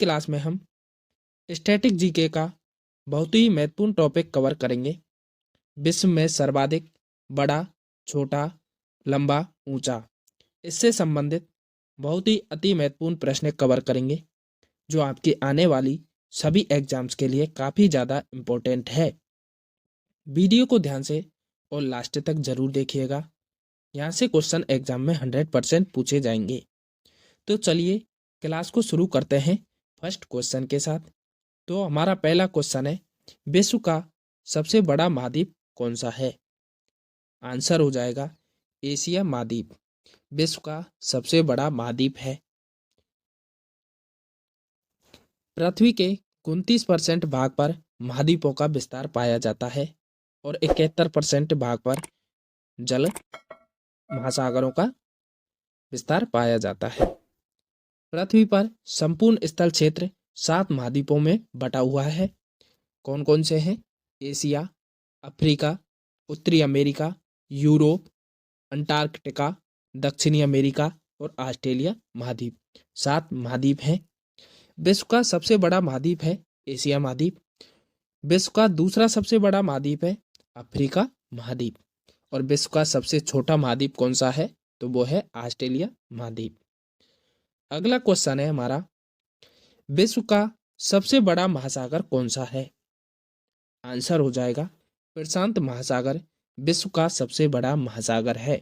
Class में हम static GK का बहुत ही महत्वपूर्ण टॉपिक कवर करेंगे। विश्व में सर्वाधिक बड़ा, छोटा, लंबा, ऊंचा, इससे संबंधित बहुत ही अति महत्वपूर्ण प्रश्न कवर करेंगे, जो आपकी आने वाली सभी एग्जाम्स के लिए काफ़ी ज़्यादा इम्पोर्टेंट है। वीडियो को ध्यान से और लास्ट तक जरूर देखिएगा। यहाँ से क्वेश्चन एग्जाम में 100% पूछे जाएंगे। तो चलिए क्लास को शुरू करते हैं फर्स्ट क्वेश्चन के साथ। तो हमारा पहला क्वेश्चन है, विश्व का सबसे बड़ा महाद्वीप कौन सा है? आंसर हो जाएगा एशिया महाद्वीप विश्व का सबसे बड़ा महाद्वीप है। पृथ्वी के 29% भाग पर महाद्वीपों का विस्तार पाया जाता है और 71% भाग पर जल महासागरों का विस्तार पाया जाता है। पृथ्वी पर संपूर्ण स्थल क्षेत्र 7 महाद्वीपों में बटा हुआ है। कौन कौन से हैं? एशिया, अफ्रीका, उत्तरी अमेरिका, यूरोप, अंटार्कटिका, दक्षिणी अमेरिका और ऑस्ट्रेलिया महाद्वीप। 7 महाद्वीप हैं। विश्व का सबसे बड़ा महाद्वीप है एशिया महाद्वीप। विश्व का दूसरा सबसे बड़ा महाद्वीप है अफ्रीका महाद्वीप। और विश्व का सबसे छोटा महाद्वीप कौन सा है? तो वो है ऑस्ट्रेलिया महाद्वीप। अगला क्वेश्चन है हमारा, विश्व का सबसे बड़ा महासागर कौन सा है? आंसर हो जाएगा प्रशांत महासागर विश्व का सबसे बड़ा महासागर है।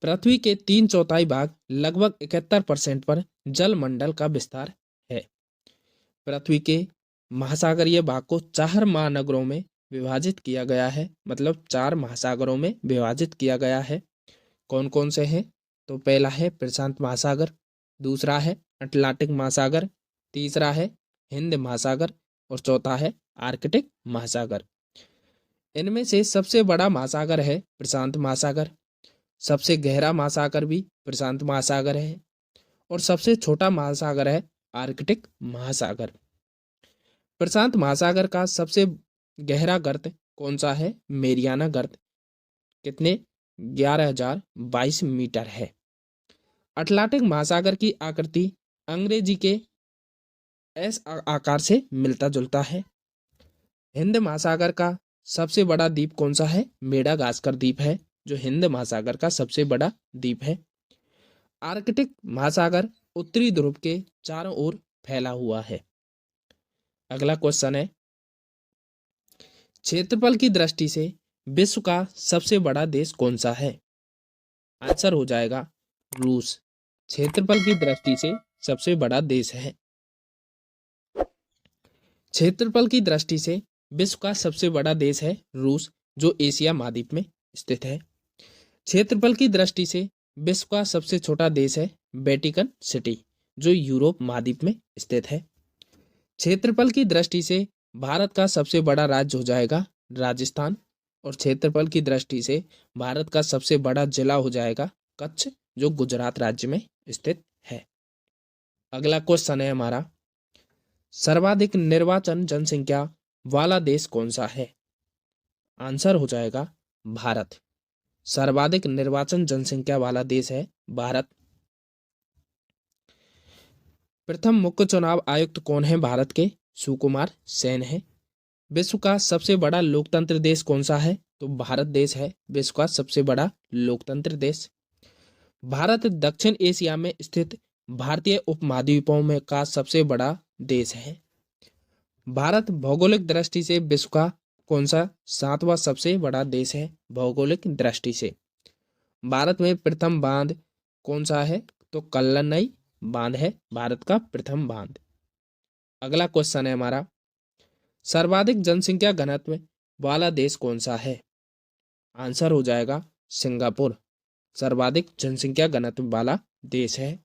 पृथ्वी के 3/4 भाग लगभग 71% पर जलमंडल का विस्तार है। पृथ्वी के महासागरीय भाग को 4 महानगरों में विभाजित किया गया है, मतलब 4 महासागरों में विभाजित किया गया है। कौन कौन से हैं? तो पहला है प्रशांत महासागर, दूसरा है अटलांटिक महासागर, तीसरा है हिंद महासागर और चौथा है आर्कटिक महासागर। इनमें से सबसे बड़ा महासागर है प्रशांत महासागर, सबसे गहरा महासागर भी प्रशांत महासागर है और सबसे छोटा महासागर है आर्कटिक महासागर। प्रशांत महासागर का सबसे गहरा गर्त कौन सा है? मेरियाना गर्त। कितने? 11,022 मीटर है। अटलांटिक महासागर की आकृति अंग्रेजी के एस आकार से मिलता जुलता है। हिंद महासागर का सबसे बड़ा द्वीप कौन सा है? मेडागास्कर द्वीप है, जो हिंद महासागर का सबसे बड़ा द्वीप है। आर्कटिक महासागर उत्तरी ध्रुव के चारों ओर फैला हुआ है। अगला क्वेश्चन है, क्षेत्रफल की दृष्टि से विश्व का सबसे बड़ा देश कौन सा है? आंसर हो जाएगा रूस। क्षेत्रफल की दृष्टि से सबसे बड़ा देश है। क्षेत्रफल की दृष्टि से विश्व का सबसे बड़ा देश है रूस, जो एशिया महाद्वीप में स्थित है। क्षेत्रफल की दृष्टि से विश्व का सबसे छोटा देश है वेटिकन सिटी, जो यूरोप महाद्वीप में स्थित है। क्षेत्रफल की दृष्टि से भारत का सबसे बड़ा राज्य हो जाएगा राजस्थान और क्षेत्रफल की दृष्टि से भारत का सबसे बड़ा जिला हो जाएगा कच्छ, जो गुजरात राज्य में स्थित है। अगला क्वेश्चन है हमारा, सर्वाधिक निर्वाचन जनसंख्या वाला देश कौन सा है? आंसर हो जाएगा भारत। सर्वाधिक निर्वाचन जनसंख्या वाला देश है भारत। प्रथम मुख्य चुनाव आयुक्त कौन है भारत के? सुकुमार सेन है। विश्व का सबसे बड़ा लोकतंत्र देश कौन सा है? तो भारत देश है विश्व का सबसे बड़ा लोकतंत्र देश। भारत दक्षिण एशिया में स्थित भारतीय उपमहाद्वीपों में का सबसे बड़ा देश है। भारत भौगोलिक दृष्टि से विश्व का कौन सा 7वां सबसे बड़ा देश है भौगोलिक दृष्टि से? भारत में प्रथम बांध कौन सा है? तो कल्लनई बांध है भारत का प्रथम बांध। अगला क्वेश्चन है हमारा, सर्वाधिक जनसंख्या घनत्व वाला देश कौन सा है? आंसर हो जाएगा सिंगापुर। सर्वाधिक जनसंख्या घनत्व वाला देश है।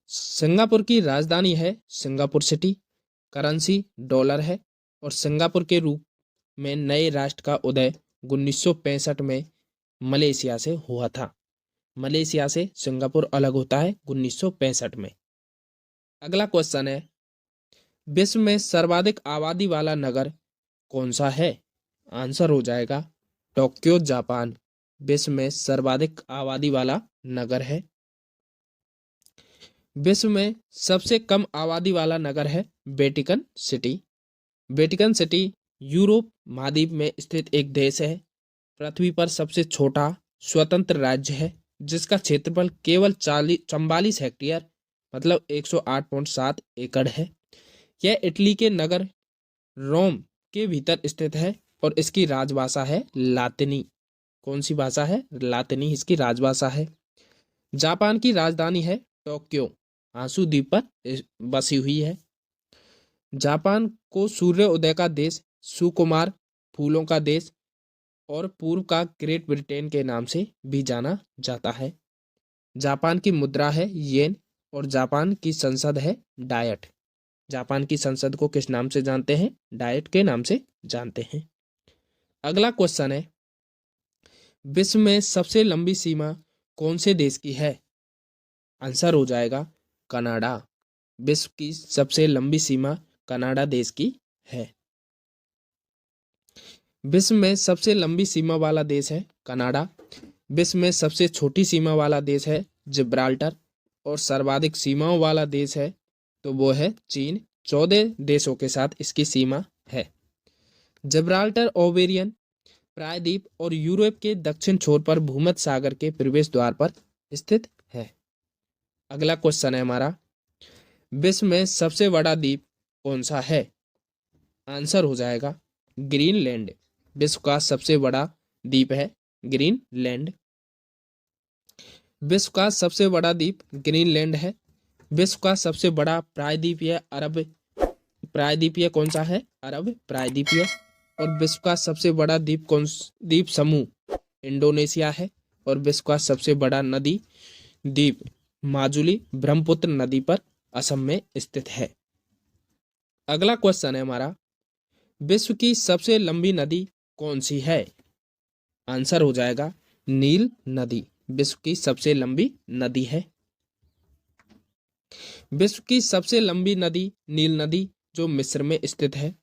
सिंगापुर की राजधानी है सिंगापुर सिटी। करेंसी डॉलर है और सिंगापुर के रूप में नए राष्ट्र का उदय 1965 में मलेशिया से हुआ था। मलेशिया से सिंगापुर अलग होता है 1965 में। अगला क्वेश्चन है, विश्व में सर्वाधिक आबादी वाला नगर कौन सा है? आंसर हो जाएगा टोक्यो जापान। विश्व में सर्वाधिक आबादी वाला नगर है। विश्व में सबसे कम आबादी वाला नगर है Vatican city. Vatican city Europe महाद्वीप में स्थित एक देश है। पृथ्वी पर सबसे छोटा स्वतंत्र राज्य है जिसका क्षेत्रफल केवल 44 हेक्टेयर मतलब 108.7 एकड़ है। यह इटली के नगर रोम के भीतर स्थित है और इसकी राजभाषा है लातिनी। कौन सी भाषा है? लातिनी इसकी राजभाषा है। जापान की राजधानी है टोक्यो, आंसू द्वीप पर बसी हुई है। जापान को सूर्य उदय का देश, सुकुमार फूलों का देश और पूर्व का ग्रेट ब्रिटेन के नाम से भी जाना जाता है। जापान की मुद्रा है येन और जापान की संसद है डायट। जापान की संसद को किस नाम से जानते हैं? डायट के नाम से जानते हैं। अगला क्वेश्चन है, विश्व में सबसे लंबी सीमा कौन से देश की है? आंसर हो जाएगा कनाडा। विश्व की सबसे लंबी सीमा कनाडा देश की है। विश्व में सबसे लंबी सीमा वाला देश है कनाडा। विश्व में सबसे छोटी सीमा वाला देश है जिब्राल्टर और सर्वाधिक सीमाओं वाला देश है तो वो है चीन। 14 देशों के साथ इसकी सीमा है। जिब्राल्टर ओबेरियन प्रायद्वीप और यूरोप के दक्षिण छोर पर भूमध्य सागर के प्रवेश द्वार पर स्थित है। अगला क्वेश्चन है हमारा, विश्व में सबसे बड़ा द्वीप कौन सा है? आंसर हो जाएगा ग्रीनलैंड। विश्व का सबसे बड़ा द्वीप है ग्रीनलैंड। विश्व का सबसे बड़ा द्वीप ग्रीनलैंड है। विश्व का सबसे बड़ा प्रायद्वीपीय अरब प्रायद्वीपीय कौन सा है? अरब प्रायद्वीपीय। और विश्व का सबसे बड़ा द्वीप समूह इंडोनेशिया है। और विश्व का सबसे बड़ा नदी द्वीप माजुली ब्रह्मपुत्र नदी पर असम में स्थित है। अगला क्वेश्चन है हमारा, विश्व की सबसे लंबी नदी कौन सी है? आंसर हो जाएगा नील नदी। विश्व की सबसे लंबी नदी है। विश्व की सबसे लंबी नदी नील नदी जो मिस्र में स्थित है।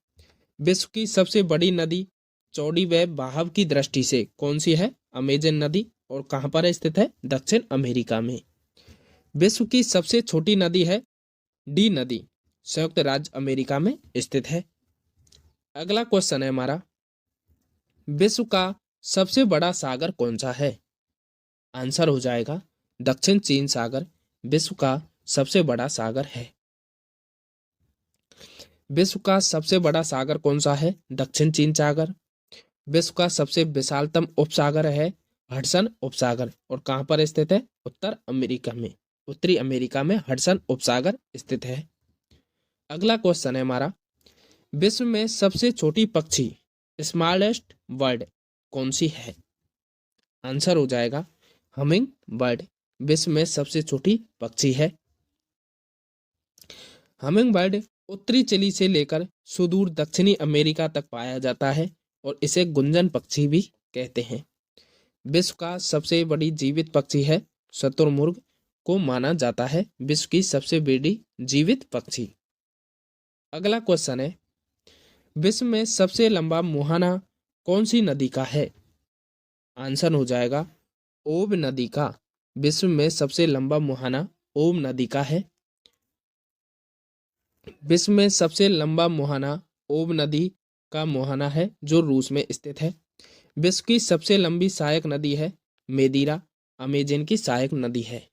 विश्व की सबसे बड़ी नदी चौड़ी व बहाव की दृष्टि से कौन सी है? अमेजन नदी। और कहां पर स्थित है? दक्षिण अमेरिका में। विश्व की सबसे छोटी नदी है डी नदी, संयुक्त राज्य अमेरिका में स्थित है। अगला क्वेश्चन है हमारा, विश्व का सबसे बड़ा सागर कौन सा है? आंसर हो जाएगा दक्षिण चीन सागर विश्व का सबसे बड़ा सागर है। विश्व का सबसे बड़ा सागर कौन सा है? दक्षिण चीन सागर। विश्व का सबसे विशालतम उपसागर है हडसन उपसागर। और कहां पर स्थित है? उत्तर अमेरिका में, उत्तरी अमेरिका में हडसन उपसागर स्थित है। अगला क्वेश्चन है हमारा, विश्व में सबसे छोटी पक्षी स्मॉलेस्ट बर्ड कौन सी है? आंसर हो जाएगा हमिंग बर्ड। विश्व में सबसे छोटी पक्षी है। हमिंग बर्ड उत्तरी चिली से लेकर सुदूर दक्षिणी अमेरिका तक पाया जाता है और इसे गुंजन पक्षी भी कहते हैं। विश्व का सबसे बड़ी जीवित पक्षी है शुतुरमुर्ग को माना जाता है विश्व की सबसे बड़ी जीवित पक्षी। अगला क्वेश्चन है, विश्व में सबसे लंबा मुहाना कौन सी नदी का है? आंसर हो जाएगा ओब नदी का। विश्व में सबसे लंबा मुहाना ओब नदी का है। विश्व में सबसे लंबा मुहाना ओब नदी का मुहाना है जो रूस में स्थित है। विश्व की सबसे लंबी सहायक नदी है मेदीरा, अमेजन की सहायक नदी है।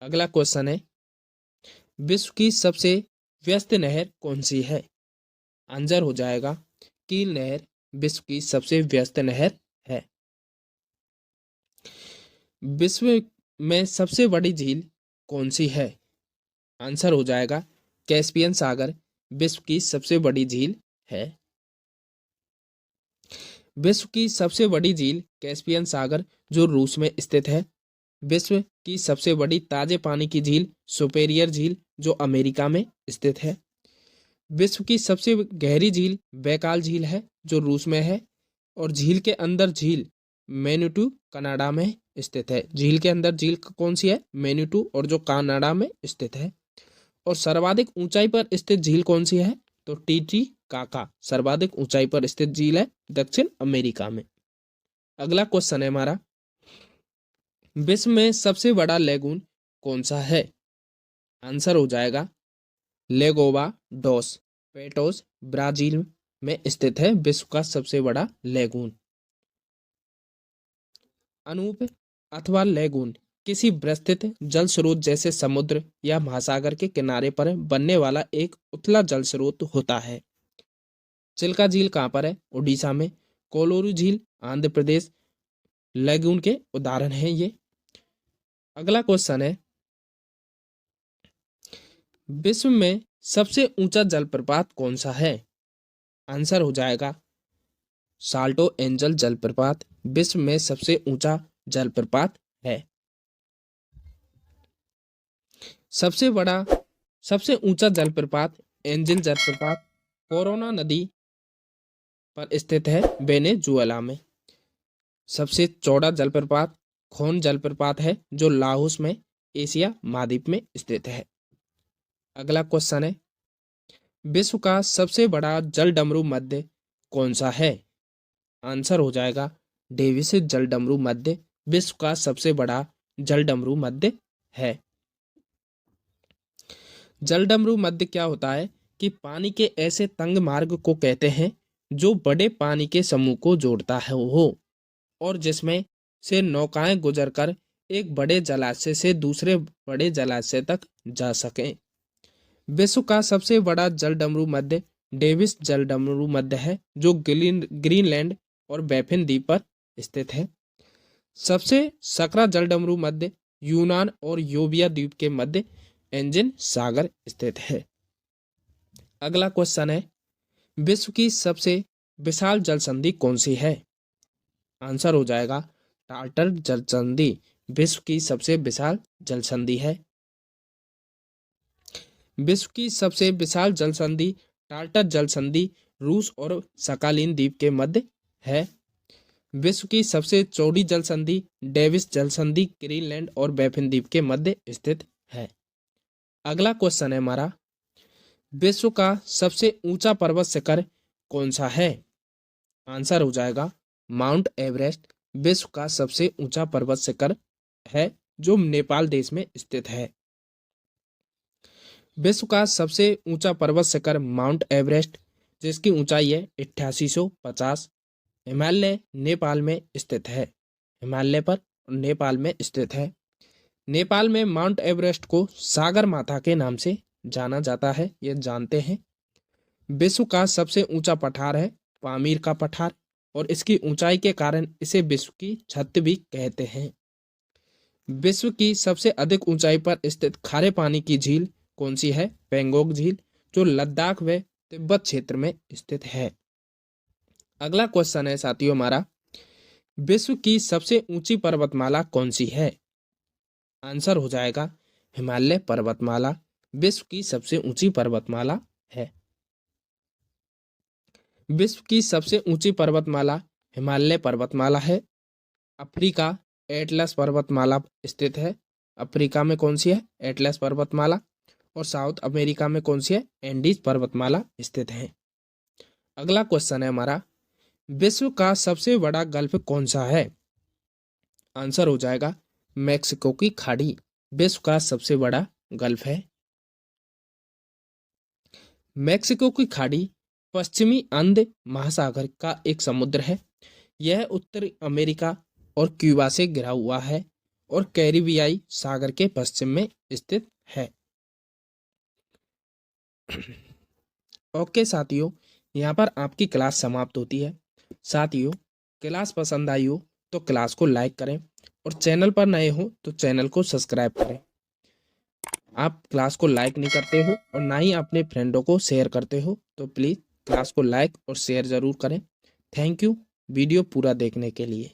अगला क्वेश्चन है, विश्व की सबसे व्यस्त नहर कौन सी है? आंसर हो जाएगा कील नहर विश्व की सबसे व्यस्त नहर है। विश्व में सबसे बड़ी झील कौन सी है? आंसर हो जाएगा कैस्पियन सागर विश्व की सबसे बड़ी झील है। विश्व की सबसे बड़ी झील कैस्पियन सागर जो रूस में स्थित है। विश्व की सबसे बड़ी ताजे पानी की झील सुपेरियर झील जो अमेरिका में स्थित है। विश्व की सबसे गहरी झील बैकाल झील है जो रूस में है। और झील के अंदर झील मैन्यूटू कनाडा में स्थित है। झील के अंदर झील कौन सी है? मैन्यूटू, और जो कनाडा में स्थित है। और सर्वाधिक ऊंचाई पर स्थित झील कौन सी है? तो टीटीकाका सर्वाधिक ऊंचाई पर स्थित झील है दक्षिण अमेरिका में। अगला क्वेश्चन है हमारा, विश्व में सबसे बड़ा लेगून कौन सा है? आंसर हो जाएगा लेगोवा डॉस पेटोस, ब्राजील में स्थित है, विश्व का सबसे बड़ा लेगून। अनूप अथवा लेगून किसी विस्तृत जल स्रोत जैसे समुद्र या महासागर के किनारे पर बनने वाला एक उथला जल स्रोत होता है। चिल्का झील कहाँ पर है? उड़ीसा में। कोलोरू झील आंध्र प्रदेश। लेगून के उदाहरण हैं ये। अगला क्वेश्चन है, विश्व में सबसे ऊंचा जलप्रपात कौन सा है? आंसर हो जाएगा साल्टो एंजल जलप्रपात विश्व में सबसे ऊंचा जलप्रपात है। सबसे ऊंचा जलप्रपात एंजल जलप्रपात कोरोना नदी पर स्थित है, वेनेजुएला में। सबसे चौड़ा जलप्रपात खोन जलप्रपात है, जो लाओस में एशिया महाद्वीप में स्थित है। अगला क्वेश्चन है, विश्व का सबसे बड़ा जल डमरू मध्य कौन सा है? आंसर हो जाएगा डेविस जल डमरू मध्य विश्व का सबसे बड़ा जल डमरू मध्य है। जल डमरू मध्य क्या होता है कि पानी के ऐसे तंग मार्ग को कहते हैं जो बड़े पानी के समूह को जोड़ता है हो और जिसमें से नौकाएं गुजरकर एक बड़े जलाशय से दूसरे बड़े जलाशय तक जा सकें। विश्व का सबसे बड़ा जल डमरू मध्य डेविस जल डमरू मध्य है, जो ग्रीनलैंड और बैफिन द्वीप पर स्थित है। सबसे सकरा जल डमरू मध्य यूनान और योबिया द्वीप के मध्य एंजिन सागर स्थित है। अगला क्वेश्चन है, विश्व की सबसे विशाल जल संधि कौन सी है? आंसर हो जाएगा टार्टर जल संधि विश्व की सबसे विशाल जल संधि है। विश्व की सबसे विशाल जल संधि टार्टर जल संधि रूस और सकालीन द्वीप के मध्य है। विश्व की सबसे चौड़ी जल संधि डेविस जल संधि ग्रीनलैंड और बैफिन द्वीप के मध्य स्थित है। अगला क्वेश्चन है हमारा, विश्व का सबसे ऊंचा पर्वत शिखर कौन सा है? आंसर हो जाएगा माउंट एवरेस्ट विश्व का सबसे ऊंचा पर्वत शिखर है, जो नेपाल देश में स्थित है। विश्व का सबसे ऊंचा पर्वत शिखर माउंट एवरेस्ट, जिसकी ऊंचाई है 8850, हिमालय नेपाल में स्थित है। हिमालय पर नेपाल में स्थित है। नेपाल में माउंट एवरेस्ट को सागर माथा के नाम से जाना जाता है, ये जानते हैं। विश्व का सबसे ऊंचा पठार है पामीर का पठार और इसकी ऊंचाई के कारण इसे विश्व की छत भी कहते हैं। विश्व की सबसे अधिक ऊंचाई पर स्थित खारे पानी की झील कौन सी है? पेंगोंग झील, जो लद्दाख व तिब्बत क्षेत्र में स्थित है। अगला क्वेश्चन है साथियों हमारा, विश्व की सबसे ऊंची पर्वतमाला कौन सी है? आंसर हो जाएगा हिमालय पर्वतमाला विश्व की सबसे ऊंची पर्वतमाला है। विश्व की सबसे ऊंची पर्वतमाला हिमालय पर्वतमाला है। अफ्रीका एटलस पर्वतमाला स्थित है। अफ्रीका में कौन सी है? एटलस पर्वतमाला। और साउथ अमेरिका में कौन सी है? एंडीज पर्वतमाला स्थित है। अगला क्वेश्चन है हमारा, विश्व का सबसे बड़ा गल्फ कौन सा है? आंसर हो जाएगा मैक्सिको की खाड़ी विश्व का सबसे बड़ा गल्फ है। मैक्सिको की खाड़ी पश्चिमी अंध महासागर का एक समुद्र है। यह उत्तरी अमेरिका और क्यूबा से घिरा हुआ है और कैरिबियाई सागर के पश्चिम में स्थित है। ओके साथियों, यहाँ पर आपकी क्लास समाप्त होती है। साथियों, क्लास पसंद आई हो तो क्लास को लाइक करें और चैनल पर नए हो तो चैनल को सब्सक्राइब करें। आप क्लास को लाइक नहीं करते हो और ना ही अपने फ्रेंडों को शेयर करते हो, तो प्लीज़ क्लास को लाइक और शेयर ज़रूर करें। थैंक यू वीडियो पूरा देखने के लिए।